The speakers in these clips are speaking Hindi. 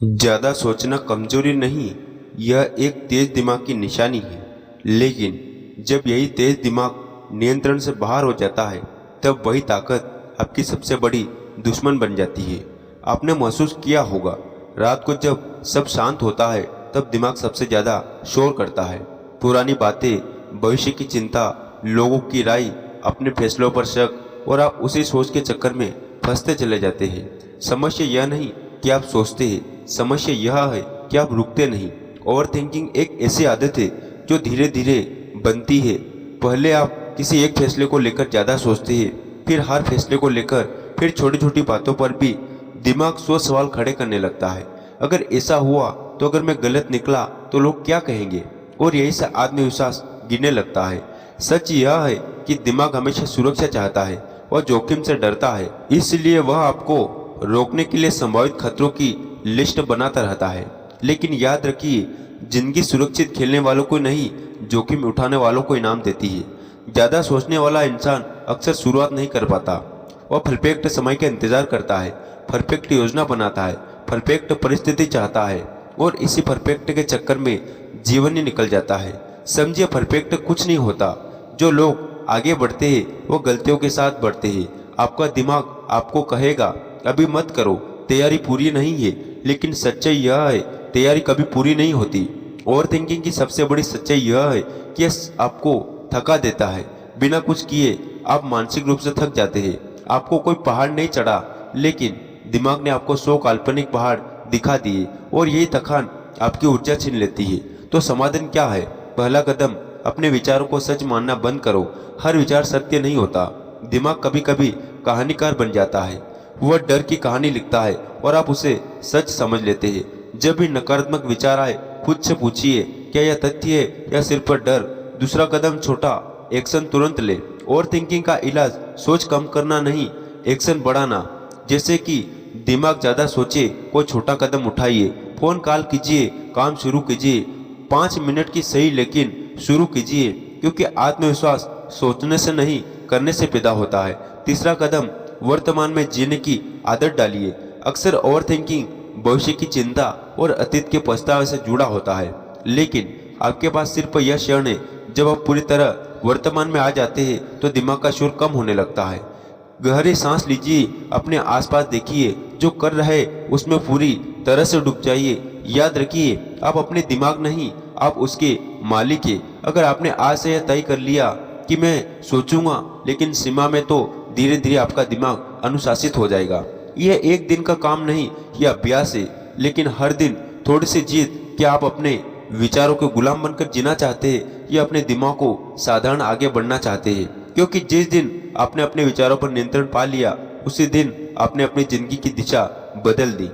ज़्यादा सोचना कमजोरी नहीं, यह एक तेज दिमाग की निशानी है। लेकिन जब यही तेज दिमाग नियंत्रण से बाहर हो जाता है, तब वही ताकत आपकी सबसे बड़ी दुश्मन बन जाती है। आपने महसूस किया होगा, रात को जब सब शांत होता है, तब दिमाग सबसे ज़्यादा शोर करता है। पुरानी बातें, भविष्य की चिंता, लोगों की राय, अपने फैसलों पर शक, और आप उसी सोच के चक्कर में फंसते चले जाते हैं। समस्या यह नहीं कि आप सोचते हैं, समस्या यह है कि आप रुकते नहीं। ओवर थिंकिंग एक ऐसी आदत है जो धीरे धीरे बनती है। पहले आप किसी एक फैसले को लेकर ज़्यादा सोचते हैं, फिर हर फैसले को लेकर, फिर छोटी छोटी बातों पर भी दिमाग 100 सवाल खड़े करने लगता है। अगर ऐसा हुआ तो, अगर मैं गलत निकला तो लोग क्या कहेंगे, और यही से आत्मविश्वास गिरने लगता है। सच यह है कि दिमाग हमेशा सुरक्षा चाहता है और जोखिम से डरता है, इसलिए वह आपको रोकने के लिए संभावित खतरों की लिस्ट बनाता रहता है। लेकिन याद रखिए, जिंदगी सुरक्षित खेलने वालों को नहीं, जोखिम उठाने वालों को इनाम देती है। ज़्यादा सोचने वाला इंसान अक्सर शुरुआत नहीं कर पाता। वह परफेक्ट समय का इंतजार करता है, परफेक्ट योजना बनाता है, परफेक्ट परिस्थिति चाहता है, और इसी परफेक्ट के चक्कर में जीवन ही निकल जाता है। समझिए, परफेक्ट कुछ नहीं होता। जो लोग आगे बढ़ते हैं वो गलतियों के साथ बढ़ते हैं। आपका दिमाग आपको कहेगा अभी मत करो, तैयारी पूरी नहीं है, लेकिन सच्चाई यह है, तैयारी कभी पूरी नहीं होती। ओवर थिंकिंग की सबसे बड़ी सच्चाई यह है कि यह आपको थका देता है। बिना कुछ किए आप मानसिक रूप से थक जाते हैं। आपको कोई पहाड़ नहीं चढ़ा, लेकिन दिमाग ने आपको 100 काल्पनिक पहाड़ दिखा दिए, और यही थकान आपकी ऊर्जा छीन लेती है। तो समाधान क्या है? पहला कदम, अपने विचारों को सच मानना बंद करो। हर विचार सत्य नहीं होता। दिमाग कभी कभी कहानीकार बन जाता है। वह डर की कहानी लिखता है और आप उसे सच समझ लेते हैं। जब भी नकारात्मक विचार आए, खुद से पूछिए, क्या यह तथ्य है या सिर्फ पर डर? दूसरा कदम, छोटा एक्शन तुरंत ले। ओवर थिंकिंग का इलाज सोच कम करना नहीं, एक्शन बढ़ाना। जैसे कि दिमाग ज़्यादा सोचे, कोई छोटा कदम उठाइए, फ़ोन कॉल कीजिए, काम शुरू कीजिए। 5 मिनट की सही लेकिन शुरू कीजिए, क्योंकि आत्मविश्वास सोचने से नहीं, करने से पैदा होता है। तीसरा कदम, वर्तमान में जीने की आदत डालिए। अक्सर ओवर थिंकिंग भविष्य की चिंता और अतीत के पछतावे से जुड़ा होता है, लेकिन आपके पास सिर्फ यह क्षण है। जब आप पूरी तरह वर्तमान में आ जाते हैं तो दिमाग का शोर कम होने लगता है। गहरी सांस लीजिए, अपने आसपास देखिए, जो कर रहे उसमें पूरी तरह से डूब जाइए। याद रखिए, आप अपने दिमाग नहीं, आप उसके मालिक हैं। अगर आपने आज से यह तय कर लिया कि मैं सोचूंगा लेकिन सीमा में, तो धीरे धीरे आपका दिमाग अनुशासित हो जाएगा। यह एक दिन का काम नहीं, यह अभ्यास है। लेकिन हर दिन थोड़ी सी जीत। क्या आप अपने विचारों के गुलाम बनकर जीना चाहते हैं या अपने दिमाग को साधारण आगे बढ़ना चाहते हैं? क्योंकि जिस दिन आपने अपने विचारों पर नियंत्रण पा लिया, उसी दिन आपने अपनी जिंदगी की दिशा बदल दी।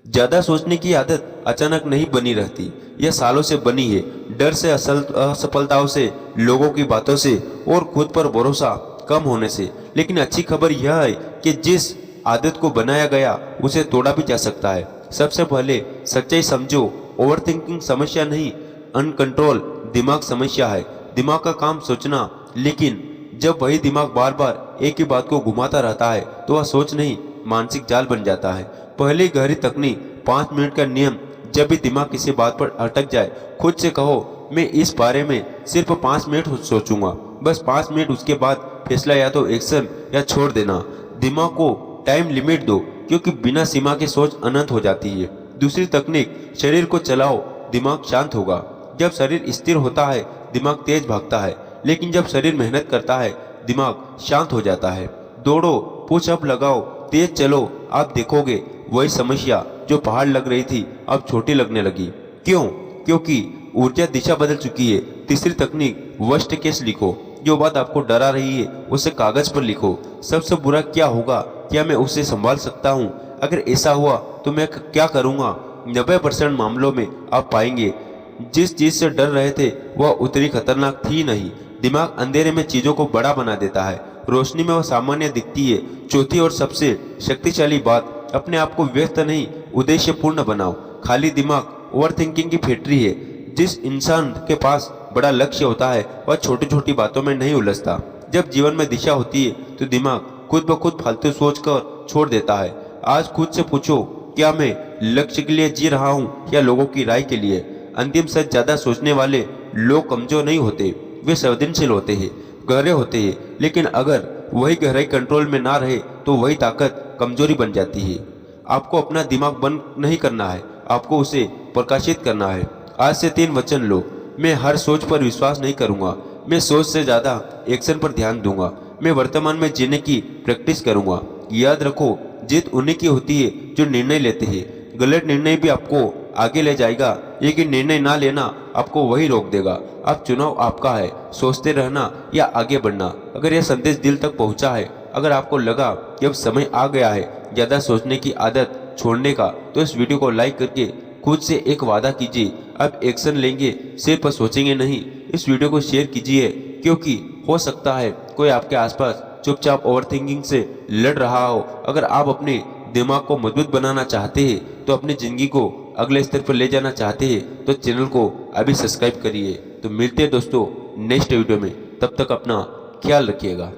ज्यादा सोचने की आदत अचानक नहीं बनी रहती, यह सालों से बनी है। डर से, असफलताओं से, लोगों की बातों से, और खुद पर भरोसा कम होने से। लेकिन अच्छी खबर यह है कि जिस आदत को बनाया गया उसे तोड़ा भी जा सकता है। सबसे पहले सच्चाई समझो, ओवर थिंकिंग समस्या नहीं, अनकंट्रोल दिमाग समस्या है। दिमाग का काम सोचना, लेकिन जब वही दिमाग बार बार एक ही बात को घुमाता रहता है तो वह सोच नहीं, मानसिक जाल बन जाता है। पहली गहरी तकनीक, 5 मिनट का नियम। जब भी दिमाग किसी बात पर अटक जाए, खुद से कहो, मैं इस बारे में सिर्फ 5 मिनट सोचूंगा। बस 5 मिनट, उसके बाद फैसला या तो एक्शन या छोड़ देना। दिमाग को टाइम लिमिट दो, क्योंकि बिना सीमा के सोच अनंत हो जाती है। दूसरी तकनीक, शरीर को चलाओ, दिमाग शांत होगा। जब शरीर स्थिर होता है, दिमाग तेज भागता है, लेकिन जब शरीर मेहनत करता है, दिमाग शांत हो जाता है। दौड़ो, पुशअप लगाओ, तेज चलो, आप देखोगे वही समस्या जो पहाड़ लग रही थी अब छोटी लगने लगी। क्यों? क्योंकि ऊर्जा दिशा बदल चुकी है। तीसरी तकनीक, वर्स्ट केस लिखो। जो बात आपको डरा रही है उसे कागज पर लिखो। सबसे बुरा क्या होगा, क्या मैं उसे संभाल सकता हूँ? अगर ऐसा हुआ तो मैं क्या करूँगा? 90% मामलों में आप पाएंगे जिस चीज से डर रहे थे वह उतनी खतरनाक थी नहीं। दिमाग अंधेरे में चीजों को बड़ा बना देता है, रोशनी में वह सामान्य दिखती है। चौथी और सबसे शक्तिशाली बात, अपने आप को व्यस्त नहीं, उद्देश्यपूर्ण बनाओ। खाली दिमाग ओवर थिंकिंग की फैक्ट्री है। जिस इंसान के पास बड़ा लक्ष्य होता है वह छोटी छोटी बातों में नहीं उलझता। जब जीवन में दिशा होती है तो दिमाग खुद ब खुद फालतू सोच कर छोड़ देता है। आज खुद से पूछो, क्या मैं लक्ष्य के लिए जी रहा हूँ या लोगों की राय के लिए। अंतिम सच ज्यादा सोचने वाले लोग कमजोर नहीं होते, वे संवेदनशील होते हैं, गहरे होते हैं। लेकिन अगर वही गहराई कंट्रोल में ना रहे तो वही ताकत कमजोरी बन जाती है। आपको अपना दिमाग बंद नहीं करना है, आपको उसे प्रकाशित करना है। आज से 3 वचन लो। मैं हर सोच पर विश्वास नहीं करूंगा, मैं सोच से ज्यादा एक्शन पर ध्यान दूंगा, मैं वर्तमान में जीने की प्रैक्टिस करूंगा। याद रखो, जीत उन्हीं की होती है जो निर्णय लेते हैं। गलत निर्णय भी आपको आगे ले जाएगा, लेकिन निर्णय ना लेना आपको वही रोक देगा। अब चुनाव आपका है, सोचते रहना या आगे बढ़ना। अगर यह संदेश दिल तक पहुंचा है, अगर आपको लगा कि अब समय आ गया है ज्यादा सोचने की आदत छोड़ने का, तो इस वीडियो को लाइक करके खुद से एक वादा कीजिए, अब एक्शन लेंगे, सिर्फ सोचेंगे नहीं। इस वीडियो को शेयर कीजिए, क्योंकि हो सकता है कोई आपके आसपास चुपचाप ओवरथिंकिंग से लड़ रहा हो। अगर आप अपने दिमाग को मजबूत बनाना चाहते हैं, तो अपनी जिंदगी को अगले स्तर पर ले जाना चाहते हैं, तो चैनल को अभी सब्सक्राइब करिए। तो मिलते हैं दोस्तों नेक्स्ट वीडियो में, तब तक अपना ख्याल रखिएगा।